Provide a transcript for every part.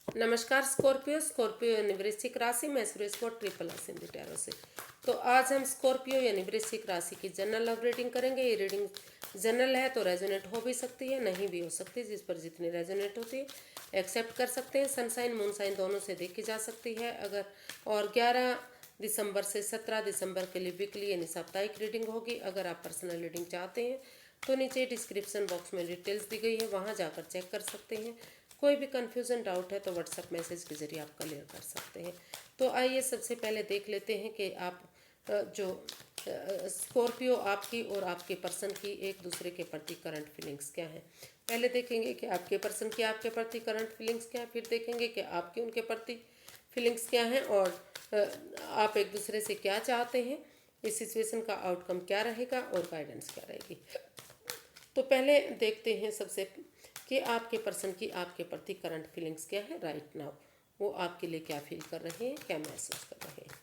नमस्कार Scorpio. Scorpio यानी वृश्चिक राशि में सुरेश को ट्रिपल सिंधी टैरो से। तो आज हम स्कॉर्पियो यानी वृश्चिक राशि की जनरल लव रीडिंग करेंगे। ये रीडिंग जनरल है तो रेजोनेट हो भी सकती है, नहीं भी हो सकती। जिस पर जितनी रेजोनेट होती है एक्सेप्ट कर सकते हैं। सनसाइन मूनसाइन दोनों से देखी जा सकती है। अगर और 11 दिसंबर से 17 दिसंबर के लिए वीकली यानी साप्ताहिक रीडिंग होगी। अगर आप पर्सनल रीडिंग चाहते हैं तो नीचे डिस्क्रिप्शन बॉक्स में डिटेल्स दी गई है, वहाँ जाकर चेक कर सकते हैं। कोई भी कन्फ्यूज़न डाउट है तो व्हाट्सएप मैसेज के ज़रिए आप क्लियर कर सकते हैं। तो आइए सबसे पहले देख लेते हैं कि आप जो स्कॉर्पियो आपकी और आपके पर्सन की एक दूसरे के प्रति करंट फीलिंग्स क्या हैं। पहले देखेंगे कि आपके पर्सन की आपके प्रति करंट फीलिंग्स क्या है, फिर देखेंगे कि आपकी उनके प्रति फीलिंग्स क्या हैं और आप एक दूसरे से क्या चाहते हैं, इस सिचुएशन का आउटकम क्या रहेगा और गाइडेंस क्या रहेगी। तो पहले देखते हैं सबसे कि आपके पर्सन की आपके प्रति करंट फीलिंग्स क्या है राइट नाउ। वो आपके लिए क्या फील कर रहे हैं, क्या महसूस कर रहे हैं।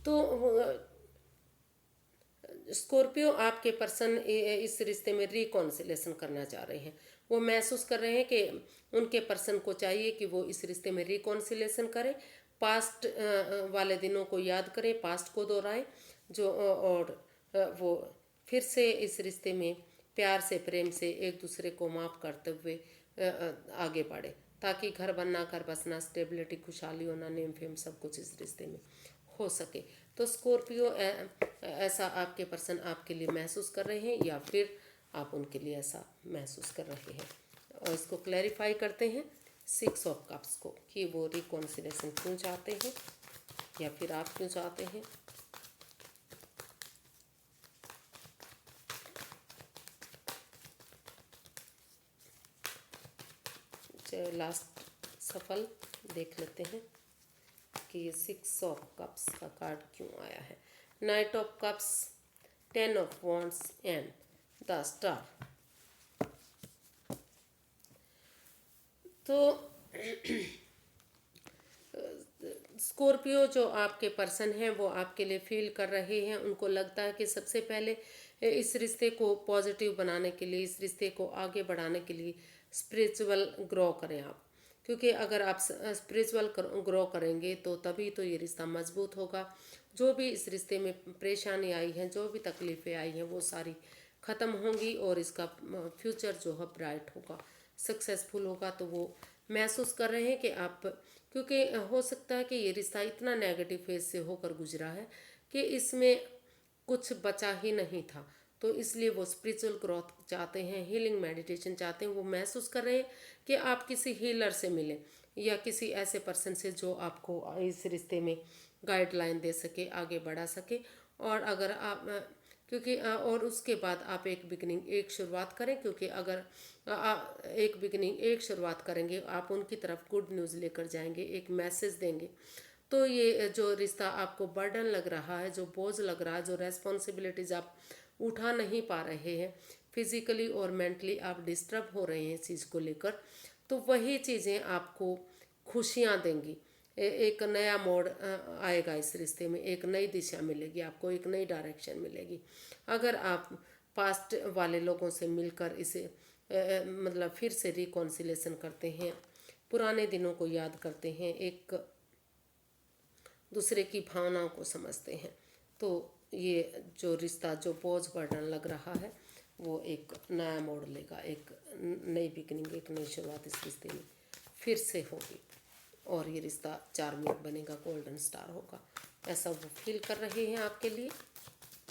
तो स्कॉर्पियो आपके पर्सन इस रिश्ते में रिकॉन्सिलेशन करना चाह रहे हैं। वो महसूस कर रहे हैं कि उनके पर्सन को चाहिए कि वो इस रिश्ते में रिकॉन्सिलेशन करें, पास्ट वाले दिनों को याद करें, पास्ट को दोहराएं जो और वो फिर से इस रिश्ते में प्यार से प्रेम से एक दूसरे को माफ़ करते हुए आगे बढ़े, ताकि घर बनना घर बसना स्टेबिलिटी खुशहाली होना नेम फेम सब कुछ इस रिश्ते में हो सके। तो स्कॉर्पियो ऐसा आपके पर्सन आपके लिए महसूस कर रहे हैं या फिर आप उनके लिए ऐसा महसूस कर रहे हैं। और इसको क्लैरिफाई करते हैं 6 ऑफ कप्स को कि वो रिकॉन्सिलेशन क्यों चाहते हैं या फिर आप क्यों चाहते हैं। लास्ट सफल देख लेते हैं कि ये 6 ऑफ कप्स का कार्ड क्यों आया है। Night of cups, 10 of wands and the star. तो स्कॉर्पियो जो आपके पर्सन हैं वो आपके लिए फील कर रहे हैं। उनको लगता है कि सबसे पहले इस रिश्ते को पॉजिटिव बनाने के लिए, इस रिश्ते को आगे बढ़ाने के लिए स्पिरिचुअल ग्रो करें आप। क्योंकि अगर आप स्पिरिचुअल ग्रो करेंगे तो तभी तो ये रिश्ता मजबूत होगा। जो भी इस रिश्ते में परेशानी आई है, जो भी तकलीफ़ें आई हैं, वो सारी ख़त्म होंगी और इसका फ्यूचर जो है ब्राइट होगा, सक्सेसफुल होगा। तो वो महसूस कर रहे हैं कि आप, क्योंकि हो सकता है कि ये रिश्ता इतना नेगेटिव फेज से होकर गुजरा है कि इसमें कुछ बचा ही नहीं था। तो इसलिए वो स्पिरिचुअल ग्रोथ चाहते हैं, हीलिंग मेडिटेशन चाहते हैं। वो महसूस कर रहे हैं कि आप किसी हीलर से मिलें या किसी ऐसे पर्सन से जो आपको इस रिश्ते में गाइडलाइन दे सके, आगे बढ़ा सके। और अगर आप क्योंकि और उसके बाद आप एक बिगनिंग, एक शुरुआत करें। क्योंकि अगर एक बिगनिंग, एक शुरुआत करेंगे, आप उनकी तरफ गुड न्यूज़ लेकर जाएंगे, एक मैसेज देंगे। तो ये जो रिश्ता आपको बर्डन लग रहा है, जो बोझ लग रहा है, जो रेस्पॉन्सिबिलिटीज़ आप उठा नहीं पा रहे हैं, फिजिकली और मेंटली आप डिस्टर्ब हो रहे हैं इस चीज़ को लेकर, तो वही चीज़ें आपको खुशियाँ देंगी। एक नया मोड़ आएगा इस रिश्ते में, एक नई दिशा मिलेगी आपको, एक नई डायरेक्शन मिलेगी। अगर आप पास्ट वाले लोगों से मिलकर इसे मतलब फिर से रिकॉन्सिलेशन करते हैं, पुराने दिनों को याद करते हैं, एक दूसरे की भावनाओं को समझते हैं, तो ये जो रिश्ता, जो बोझ बर्डन लग रहा है, वो एक नया मोड़ लेगा, एक नई बिगनिंग, एक नई शुरुआत इस रिश्ते में फिर से होगी और ये रिश्ता चार्मिंग बनेगा, गोल्डन स्टार होगा। ऐसा वो फील कर रहे हैं, आपके लिए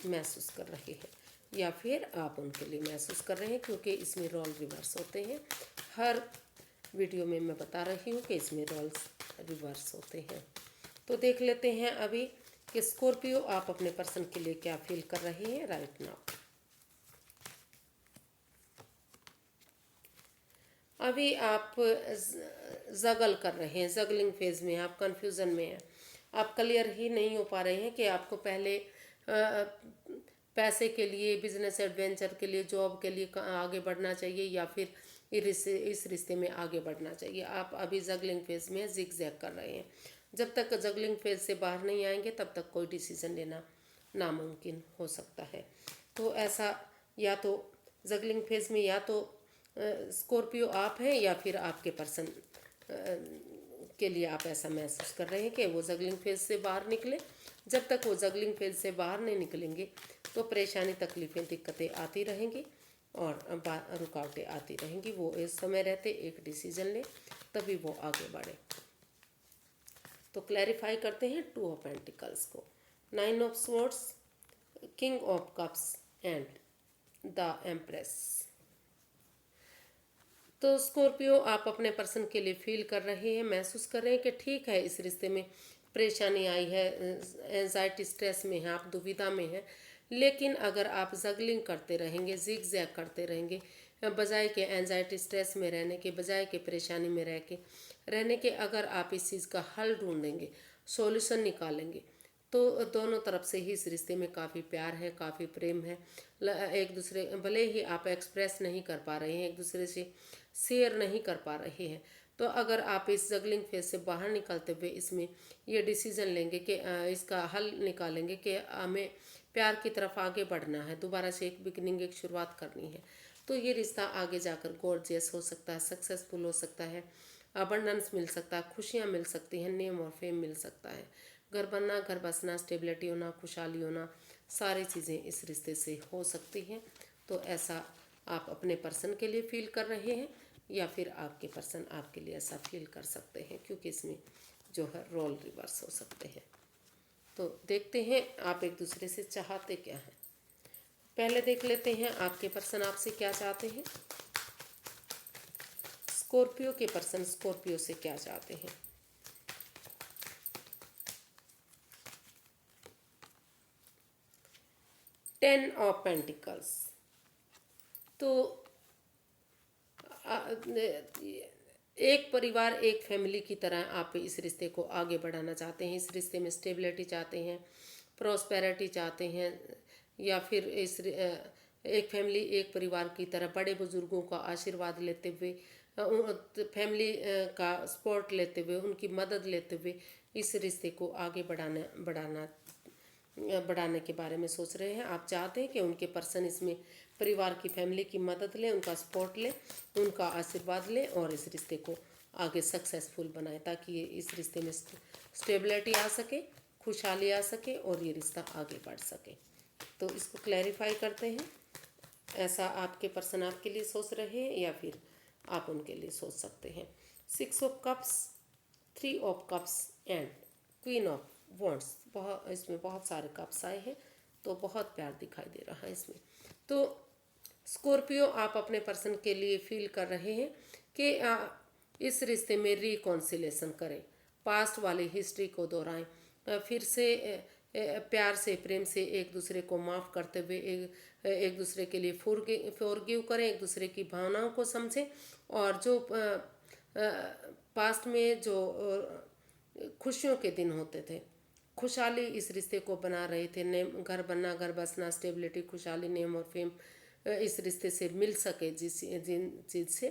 महसूस कर रहे हैं या फिर आप उनके लिए महसूस कर रहे हैं। क्योंकि इसमें रोल रिवर्स होते हैं। हर वीडियो में मैं बता रही हूँ कि इसमें रोल्स रिवर्स होते हैं। तो देख लेते हैं अभी कि स्कॉर्पियो आप अपने पर्सन के लिए क्या फील कर रहे हैं राइट नाउ। अभी आप जगल कर रहे हैं, जगलिंग फेज में, आप कंफ्यूजन में हैं। आप क्लियर ही नहीं हो पा रहे हैं कि आपको पहले पैसे के लिए, बिजनेस एडवेंचर के लिए, जॉब के लिए आगे बढ़ना चाहिए या फिर इस रिश्ते में आगे बढ़ना चाहिए। आप अभी जगलिंग फेज में जिग जैग कर रहे हैं। जब तक जगलिंग फेज से बाहर नहीं आएंगे तब तक कोई डिसीजन लेना नामुमकिन हो सकता है। तो ऐसा या तो जगलिंग फेज में या तो स्कॉर्पियो आप हैं या फिर आपके पर्सन के लिए आप ऐसा महसूस कर रहे हैं कि वो जगलिंग फेज से बाहर निकले। जब तक वो जगलिंग फेज से बाहर नहीं निकलेंगे तो परेशानी, तकलीफ़ें, दिक्कतें आती रहेंगी और रुकावटें आती रहेंगी। वो इस समय रहते एक डिसीजन ले तभी वो आगे बढ़े। तो क्लैरिफाई करते हैं 2 ऑफ पेंटिकल्स को, 9 of swords, king of cups and the empress. तो स्कॉर्पियो आप अपने पर्सन के लिए फील कर रहे हैं, महसूस कर रहे हैं कि ठीक है, इस रिश्ते में परेशानी आई है, एंजाइटी, स्ट्रेस में है, आप दुविधा में हैं। लेकिन अगर आप जगलिंग करते रहेंगे, जिग जैग करते रहेंगे, बजाय के एंजाइटी स्ट्रेस में रहने के, बजाय के परेशानी में रहने के अगर आप इस चीज़ का हल ढूंढेंगे, सॉल्यूशन निकालेंगे, तो दोनों तरफ से ही इस रिश्ते में काफ़ी प्यार है, काफ़ी प्रेम है। एक दूसरे, भले ही आप एक्सप्रेस नहीं कर पा रहे हैं, एक दूसरे से शेयर नहीं कर पा रहे हैं, तो अगर आप इस जगलिंग फेज से बाहर निकलते हुए इसमें ये डिसीजन लेंगे कि इसका हल निकालेंगे कि हमें प्यार की तरफ आगे बढ़ना है, दोबारा से एक बिगनिंग, एक शुरुआत करनी है, तो ये रिश्ता आगे जाकर गॉर्जियस हो सकता है, सक्सेसफुल हो सकता है, अबंडेंस मिल सकता है, खुशियाँ मिल सकती हैं, नेम और फेम मिल सकता है, घर बनना, घर बसना, स्टेबिलिटी होना, खुशहाली होना, सारी चीज़ें इस रिश्ते से हो सकती हैं। तो ऐसा आप अपने पर्सन के लिए फील कर रहे हैं या फिर आपके पर्सन आपके लिए ऐसा फील कर सकते हैं, क्योंकि इसमें जो है रोल रिवर्स हो सकते हैं। तो देखते हैं आप एक दूसरे से चाहते क्या हैं। पहले देख लेते हैं आपके पर्सन आपसे क्या चाहते हैं। स्कॉर्पियो के पर्सन स्कॉर्पियो से क्या चाहते हैं। Ten of pentacles. तो एक परिवार, एक फैमिली की तरह आप इस रिश्ते को आगे बढ़ाना चाहते हैं। इस रिश्ते में स्टेबिलिटी चाहते हैं, प्रॉस्पेरिटी चाहते हैं, या फिर एक फैमिली, एक परिवार की तरह बड़े बुजुर्गों का आशीर्वाद लेते हुए, फैमिली का सपोर्ट लेते हुए, उनकी मदद लेते हुए इस रिश्ते को आगे बढ़ाने के बारे में सोच रहे हैं। आप चाहते हैं कि उनके पर्सन इसमें परिवार की, फैमिली की मदद लें, उनका सपोर्ट लें, उनका आशीर्वाद लें और इस रिश्ते को आगे सक्सेसफुल बनाएं, ताकि इस रिश्ते में स्टेबिलिटी आ सके, खुशहाली आ सके और ये रिश्ता आगे बढ़ सके। तो इसको क्लैरिफाई करते हैं। ऐसा आपके पर्सन आपके लिए सोच रहे हैं या फिर आप उनके लिए सोच सकते हैं। 6 of cups, 3 of cups and queen of wands. इसमें बहुत सारे कप्स आए हैं, तो बहुत प्यार दिखाई दे रहा है इसमें। तो स्कॉर्पियो आप अपने पर्सन के लिए फील कर रहे हैं कि इस रिश्ते में रिकॉन्सिलेशन करें, पास्ट वाली हिस्ट्री को दोहराएं, फिर से प्यार से, प्रेम से एक दूसरे को माफ़ करते हुए एक दूसरे के लिए फॉरगिव करें, एक दूसरे की भावनाओं को समझें, और जो पास्ट में जो खुशियों के दिन होते थे, खुशहाली इस रिश्ते को बना रहे थे, नेम, घर बनना, घर बसना, स्टेबिलिटी, खुशहाली, नेम और फेम इस रिश्ते से मिल सके जिन चीज़ से,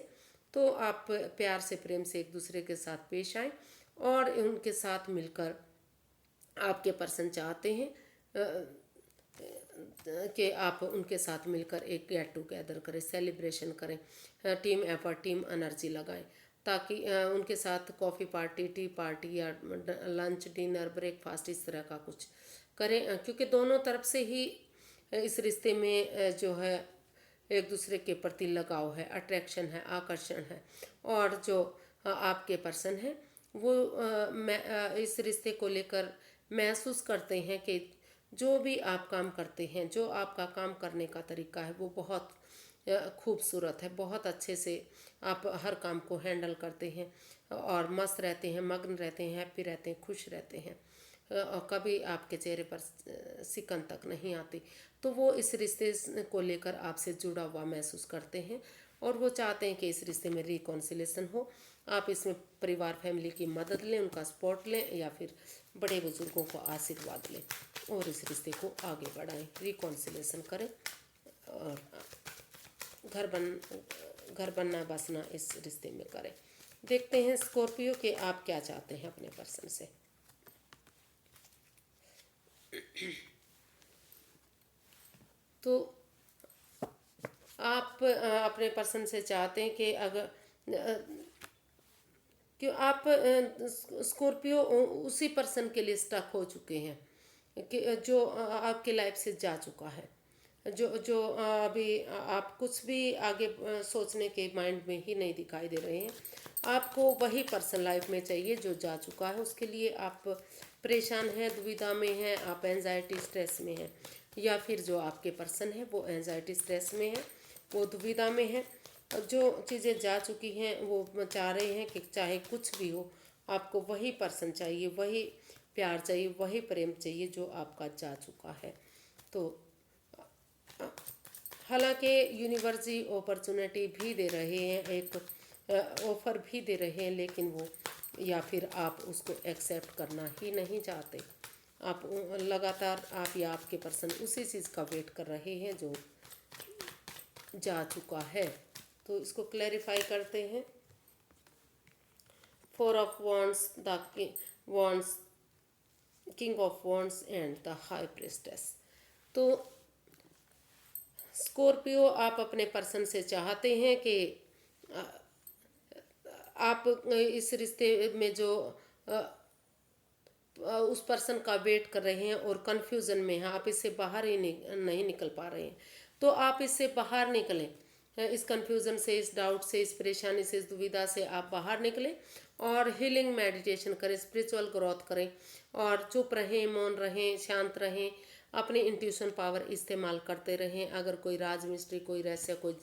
तो आप प्यार से, प्रेम से एक दूसरे के साथ पेश आएँ और उनके साथ मिलकर आपके पर्सन चाहते हैं कि आप उनके साथ मिलकर एक गेट टुगेदर करें, सेलिब्रेशन करें, टीम एफर्ट, टीम एनर्जी लगाएं, ताकि उनके साथ कॉफ़ी पार्टी, टी पार्टी या लंच, डिनर, ब्रेकफास्ट इस तरह का कुछ करें, क्योंकि दोनों तरफ से ही इस रिश्ते में जो है एक दूसरे के प्रति लगाव है, अट्रैक्शन है, आकर्षण है, और जो आपके पर्सन हैं वो इस रिश्ते को लेकर महसूस करते हैं कि जो भी आप काम करते हैं, जो आपका काम करने का तरीका है वो बहुत खूबसूरत है, बहुत अच्छे से आप हर काम को हैंडल करते हैं और मस्त रहते हैं, मग्न रहते हैं, हैप्पी रहते हैं, खुश रहते हैं, और कभी आपके चेहरे पर सिकन तक नहीं आती। तो वो इस रिश्ते को लेकर आपसे जुड़ा हुआ महसूस करते हैं और वो चाहते हैं कि इस रिश्ते में रिकॉन्सिलेशन हो। आप इसमें परिवार, फैमिली की मदद लें, उनका सपोर्ट लें या फिर बड़े बुजुर्गों को आशीर्वाद लें और इस रिश्ते को आगे बढ़ाएं, रिकॉन्सिलेशन करें और घर बनना बसना इस रिश्ते में करें। देखते हैं स्कॉर्पियो के आप क्या चाहते हैं अपने पर्सन से। तो आप अपने पर्सन से चाहते हैं कि अगर कि आप स्कॉर्पियो उसी पर्सन के लिए स्टक हो चुके हैं कि जो आपकी लाइफ से जा चुका है, जो जो अभी आप कुछ भी आगे सोचने के माइंड में ही नहीं दिखाई दे रहे हैं। आपको वही पर्सन लाइफ में चाहिए जो जा चुका है। उसके लिए आप परेशान हैं, दुविधा में हैं, आप एंजाइटी स्ट्रेस में हैं, या फिर जो आपके पर्सन है वो एंजाइटी स्ट्रेस में है, वो दुविधा में है। जो चीज़ें जा चुकी हैं वो चाह रहे हैं कि चाहे कुछ भी हो, आपको वही पर्सन चाहिए, वही प्यार चाहिए, वही प्रेम चाहिए जो आपका जा चुका है। तो हालांकि यूनिवर्स अपॉर्चुनिटी भी दे रहे हैं, एक ऑफ़र भी दे रहे हैं, लेकिन वो या फिर आप उसको एक्सेप्ट करना ही नहीं चाहते। आप लगातार आप या आपके पर्सन उसी चीज़ का वेट कर रहे हैं जो जा चुका है। तो इसको क्लैरिफाई करते हैं। 4 of Wands, the wands, king of wands and the high priestess. तो स्कॉर्पियो, आप अपने पर्सन से चाहते हैं कि आप इस रिश्ते में जो उस पर्सन का वेट कर रहे हैं और कंफ्यूजन में हैं, आप इससे बाहर ही नहीं निकल पा रहे हैं। तो आप इससे बाहर निकलें, इस कंफ्यूजन से, इस डाउट से, इस परेशानी से, इस दुविधा से आप बाहर निकलें और हीलिंग मेडिटेशन करें, स्पिरिचुअल ग्रोथ करें और चुप रहें, मौन रहें, शांत रहें, अपनी इंट्यूशन पावर इस्तेमाल करते रहें। अगर कोई राज मिस्ट्री, कोई रहस्य, कोई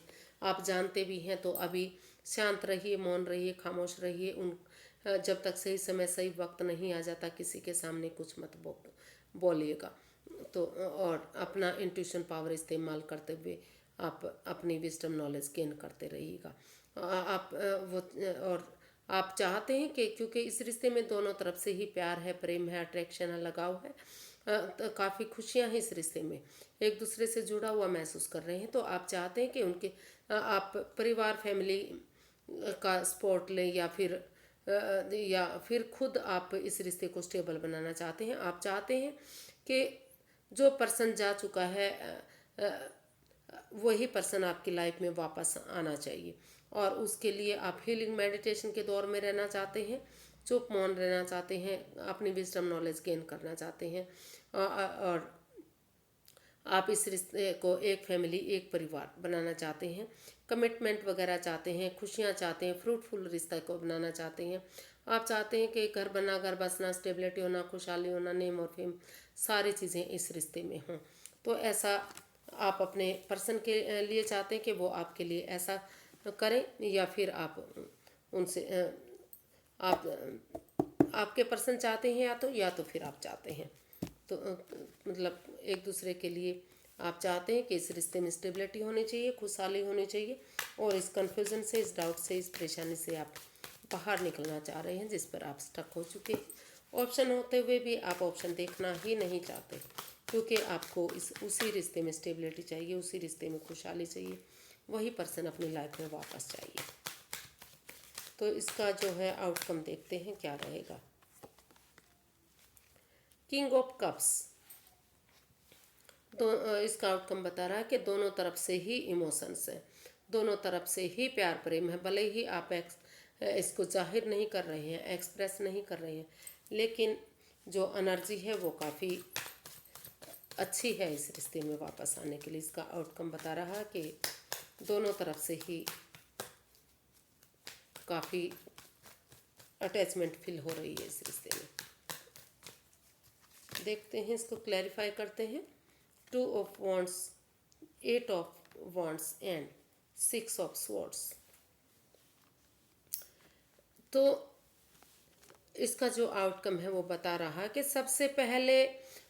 आप जानते भी हैं तो अभी शांत रहिए, मौन रहिए, खामोश रहिए। उन जब तक सही समय, सही वक्त नहीं आ जाता, किसी के सामने कुछ मत बोलिएगा। तो और अपना इंट्यूशन पावर इस्तेमाल करते हुए आप अपनी विजडम नॉलेज गेन करते रहिएगा। आप वो और आप चाहते हैं कि क्योंकि इस रिश्ते में दोनों तरफ से ही प्यार है, प्रेम है, अट्रैक्शन है, लगाव है, तो काफ़ी खुशियां हैं इस रिश्ते में, एक दूसरे से जुड़ा हुआ महसूस कर रहे हैं। तो आप चाहते हैं कि उनके आप परिवार, फैमिली का सपोर्ट लें, या फिर खुद आप इस रिश्ते को स्टेबल बनाना चाहते हैं। आप चाहते हैं कि जो पर्सन जा चुका है वही पर्सन आपकी लाइफ में वापस आना चाहिए, और उसके लिए आप हीलिंग मेडिटेशन के दौर में रहना चाहते हैं, चुप मौन रहना चाहते हैं, अपनी विजडम नॉलेज गेन करना चाहते हैं, और आप इस रिश्ते को एक फैमिली, एक परिवार बनाना चाहते हैं, कमिटमेंट वगैरह चाहते हैं, खुशियाँ चाहते हैं, फ्रूटफुल रिश्ते को बनाना चाहते हैं। आप चाहते हैं कि घर बना, घर बसना, स्टेबिलिटी होना, खुशहाली होना, नेम और फेम, सारी चीज़ें इस रिश्ते में हों। तो ऐसा आप अपने पर्सन के लिए चाहते हैं कि वो आपके लिए ऐसा करें, या फिर आप उनसे आप आपके पर्सन चाहते हैं, या तो फिर आप चाहते हैं। तो मतलब एक दूसरे के लिए आप चाहते हैं कि इस रिश्ते में स्टेबिलिटी होनी चाहिए, खुशहाली होनी चाहिए, और इस कन्फ्यूज़न से, इस डाउट से, इस परेशानी से आप बाहर निकलना चाह रहे हैं जिस पर आप स्टक हो चुके हैं। ऑप्शन होते हुए भी आप ऑप्शन देखना ही नहीं चाहते, क्योंकि आपको उसी रिश्ते में स्टेबिलिटी चाहिए, उसी रिश्ते में खुशहाली चाहिए, वही पर्सन अपनी लाइफ में वापस चाहिए। तो इसका जो है आउटकम देखते हैं क्या रहेगा। किंग ऑफ कप्स, इसका आउटकम बता रहा है कि दोनों तरफ से ही इमोशंस हैं, दोनों तरफ से ही प्यार प्रेम है। भले ही आप इसको जाहिर नहीं कर रहे हैं, एक्सप्रेस नहीं कर रहे हैं, लेकिन जो एनर्जी है वो काफ़ी अच्छी है इस रिश्ते में वापस आने के लिए। इसका आउटकम बता रहा है कि दोनों तरफ से ही काफ़ी अटैचमेंट फील हो रही है इस रिश्ते में। देखते हैं, इसको क्लैरिफाई करते हैं। 2 of Wands, 8 of Wands and 6 of Swords। तो इसका जो आउटकम है वो बता रहा है कि सबसे पहले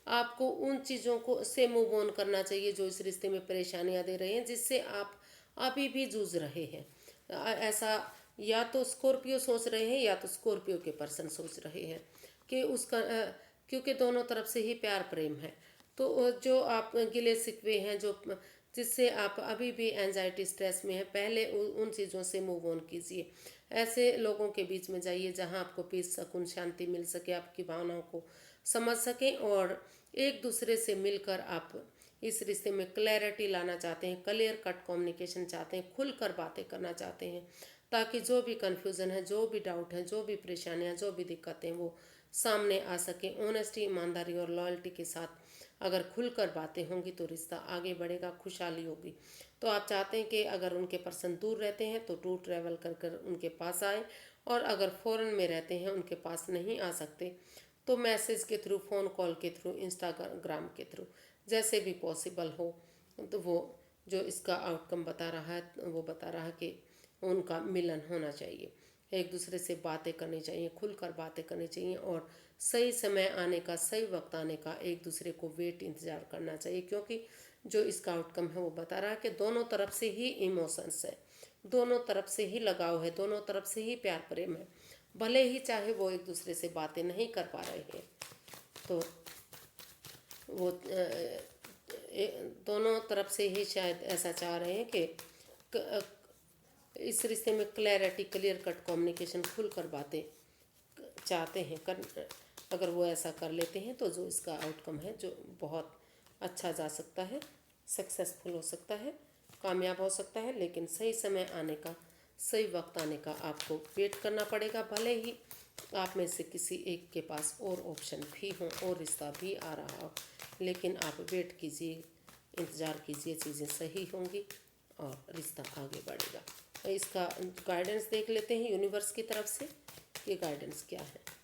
आपको उन चीज़ों को से मूव ऑन करना चाहिए जो इस रिश्ते में परेशानियां दे रहे हैं, जिससे आप अभी भी जूझ रहे हैं। ऐसा या तो स्कॉर्पियो सोच रहे हैं, या तो स्कॉर्पियो के पर्सन सोच रहे हैं कि उसका क्योंकि दोनों तरफ से ही प्यार प्रेम है। तो जो आप गिले शिकवे हैं, जो जिससे आप अभी भी एंजाइटी स्ट्रेस में हैं, पहले उन चीज़ों से मूव ऑन कीजिए। ऐसे लोगों के बीच में जाइए जहां आपको पीस, सुकून, शांति मिल सके, आपकी भावनाओं को समझ सकें, और एक दूसरे से मिलकर आप इस रिश्ते में क्लैरिटी लाना चाहते हैं, क्लियर कट कम्युनिकेशन चाहते हैं, खुलकर बातें करना चाहते हैं, ताकि जो भी कन्फ्यूज़न है, जो भी डाउट है, जो भी परेशानियां, जो भी दिक्कतें वो सामने आ सके। ऑनेस्टी, ईमानदारी और लॉयल्टी के साथ अगर खुलकर बातें होंगी तो रिश्ता आगे बढ़ेगा, खुशहाली होगी। तो आप चाहते हैं कि अगर उनके पर्सन दूर रहते हैं तो टू ट्रैवल कर कर उनके पास आए, और अगर फॉरेन में रहते हैं, उनके पास नहीं आ सकते, तो मैसेज के थ्रू, फ़ोन कॉल के थ्रू, इंस्टाग्राम के थ्रू, जैसे भी पॉसिबल हो। तो वो जो इसका आउटकम बता रहा है वो बता रहा है कि उनका मिलन होना चाहिए, एक दूसरे से बातें करनी चाहिए, खुलकर बातें करनी चाहिए, और सही समय आने का, सही वक्त आने का एक दूसरे को इंतज़ार करना चाहिए। क्योंकि जो इसका आउटकम है वो बता रहा है कि दोनों तरफ से ही इमोशंस है, दोनों तरफ से ही लगाव है, दोनों तरफ से ही प्यार प्रेम है, भले ही चाहे वो एक दूसरे से बातें नहीं कर पा रहे हैं, तो वो दोनों तरफ से ही शायद ऐसा चाह रहे हैं कि इस रिश्ते में क्लैरिटी, क्लियर कट कम्युनिकेशन, खुलकर बातें चाहते हैं कर। अगर वो ऐसा कर लेते हैं तो जो इसका आउटकम है जो बहुत अच्छा जा सकता है, सक्सेसफुल हो सकता है, कामयाब हो सकता है। लेकिन सही समय आने का, सही वक्त आने का आपको वेट करना पड़ेगा। भले ही आप में से किसी एक के पास और ऑप्शन भी हों और रिश्ता भी आ रहा हो, लेकिन आप वेट कीजिए, इंतज़ार कीजिए, चीज़ें सही होंगी और रिश्ता आगे बढ़ेगा। इसका गाइडेंस देख लेते हैं यूनिवर्स की तरफ से, ये गाइडेंस क्या है।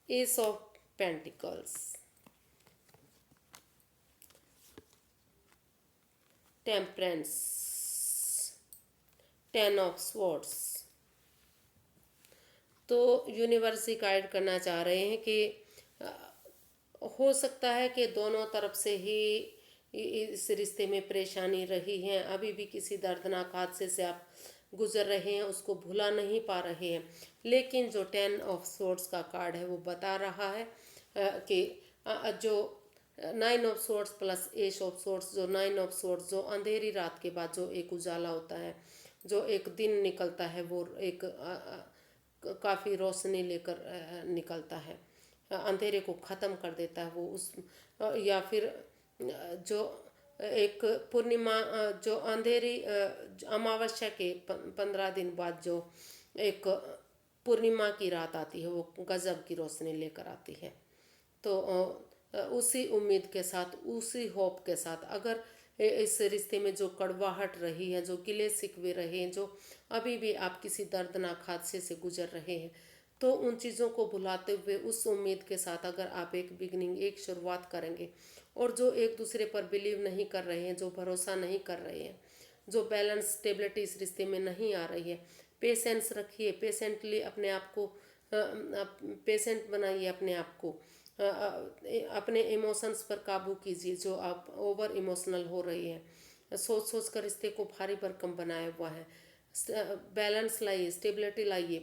S of pentacles, temperance, 10 of swords. तो यूनिवर्स ही गाइड करना चाह रहे हैं कि हो सकता है कि दोनों तरफ से ही इस रिश्ते में परेशानी रही है, अभी भी किसी दर्दनाक हादसे से आप गुजर रहे हैं, उसको भुला नहीं पा रहे हैं। लेकिन जो 10 ऑफ स्वॉर्ड्स का कार्ड है वो बता रहा है कि जो 9 of swords plus S of swords, जो 9 ऑफ स्वॉर्ड्स, जो अंधेरी रात के बाद जो एक उजाला होता है, जो एक दिन निकलता है, वो एक काफ़ी रोशनी लेकर निकलता है, अंधेरे को ख़त्म कर देता है वो। उस या फिर जो एक पूर्णिमा, जो अंधेरी अमावस्या के 15 दिन बाद जो एक पूर्णिमा की रात आती है, वो गजब की रोशनी लेकर आती है। तो उसी उम्मीद के साथ, उसी होप के साथ, अगर इस रिश्ते में जो कड़वाहट रही है, जो गिले शिकवे रहे हैं, जो अभी भी आप किसी दर्दनाक हादसे से गुजर रहे हैं, तो उन चीज़ों को भुलाते हुए उस उम्मीद के साथ अगर आप एक बिगनिंग, एक शुरुआत करेंगे, और जो एक दूसरे पर बिलीव नहीं कर रहे हैं, जो भरोसा नहीं कर रहे हैं, जो बैलेंस, स्टेबिलिटी इस रिश्ते में नहीं आ रही है, पेशेंस रखिए, पेशेंटली अपने आप को पेशेंट बनाइए, अपने आप को अपने इमोशंस पर काबू कीजिए। जो आप ओवर इमोशनल हो रही हैं, सोच सोच कर रिश्ते को भारी भरकम बनाया हुआ है, बैलेंस लाइए, स्टेबिलिटी लाइए,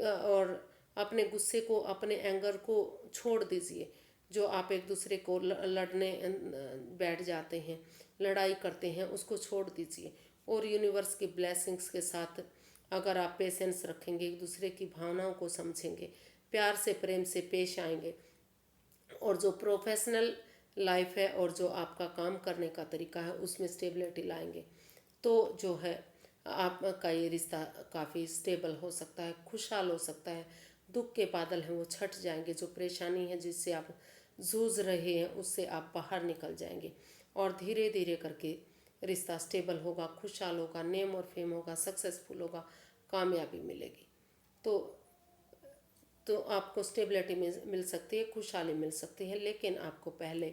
और अपने गुस्से को, अपने एंगर को छोड़ दीजिए। जो आप एक दूसरे को लड़ने बैठ जाते हैं, लड़ाई करते हैं, उसको छोड़ दीजिए। और यूनिवर्स की ब्लेसिंग्स के साथ अगर आप पेशेंस रखेंगे, एक दूसरे की भावनाओं को समझेंगे, प्यार से, प्रेम से पेश आएंगे, और जो प्रोफेशनल लाइफ है और जो आपका काम करने का तरीका है उसमें स्टेबिलिटी लाएंगे, तो जो है आपका ये रिश्ता काफ़ी स्टेबल हो सकता है, खुशहाल हो सकता है। दुख के बादल हैं वो छट जाएंगे, जो परेशानी है जिससे आप जूझ रहे हैं उससे आप बाहर निकल जाएंगे, और धीरे धीरे करके रिश्ता स्टेबल होगा, खुशहाल होगा, नेम और फेम होगा, सक्सेसफुल होगा, कामयाबी मिलेगी। तो आपको स्टेबिलिटी मिल सकती है, खुशहाली मिल सकती है, लेकिन आपको पहले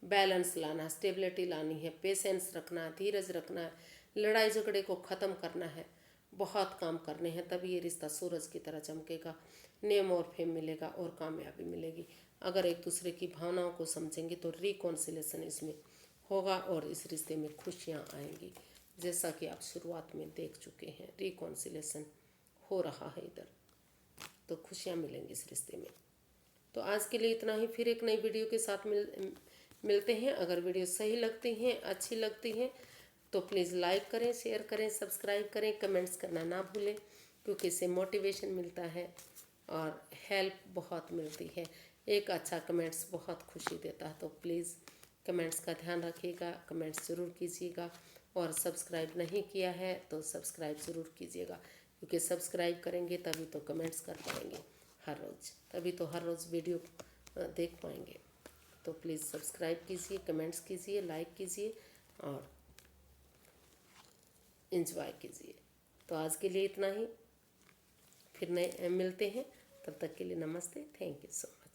बैलेंस लाना, स्टेबिलिटी लानी है, पेशेंस रखना है, धीरज रखना है, लड़ाई झगड़े को ख़त्म करना है, बहुत काम करने हैं, तभी ये रिश्ता सूरज की तरह चमकेगा, नेम और फेम मिलेगा और कामयाबी मिलेगी। अगर एक दूसरे की भावनाओं को समझेंगे तो रिकॉन्सिलेशन इसमें होगा और इस रिश्ते में खुशियाँ आएंगी। जैसा कि आप शुरुआत में देख चुके हैं, रिकॉन्सिलेशन हो रहा है इधर, तो खुशियाँ मिलेंगी इस रिश्ते में। तो आज के लिए इतना ही, फिर एक नई वीडियो के साथ मिलते हैं। अगर वीडियो सही लगती हैं, अच्छी लगती हैं, तो प्लीज़ लाइक करें, शेयर करें, सब्सक्राइब करें, कमेंट्स करना ना भूलें, क्योंकि इससे मोटिवेशन मिलता है और हेल्प बहुत मिलती है। एक अच्छा कमेंट्स बहुत खुशी देता है। तो प्लीज़ कमेंट्स का ध्यान रखिएगा, कमेंट्स ज़रूर कीजिएगा, और सब्सक्राइब नहीं किया है तो सब्सक्राइब ज़रूर कीजिएगा, क्योंकि सब्सक्राइब करेंगे तभी तो कमेंट्स कर पाएंगे हर रोज़, तभी तो हर रोज़ वीडियो देख पाएंगे। तो प्लीज़ सब्सक्राइब कीजिए, कमेंट्स कीजिए, लाइक कीजिए और एंजॉय कीजिए। तो आज के लिए इतना ही, फिर नए मिलते हैं, तब तक के लिए नमस्ते, थैंक यू सो मच।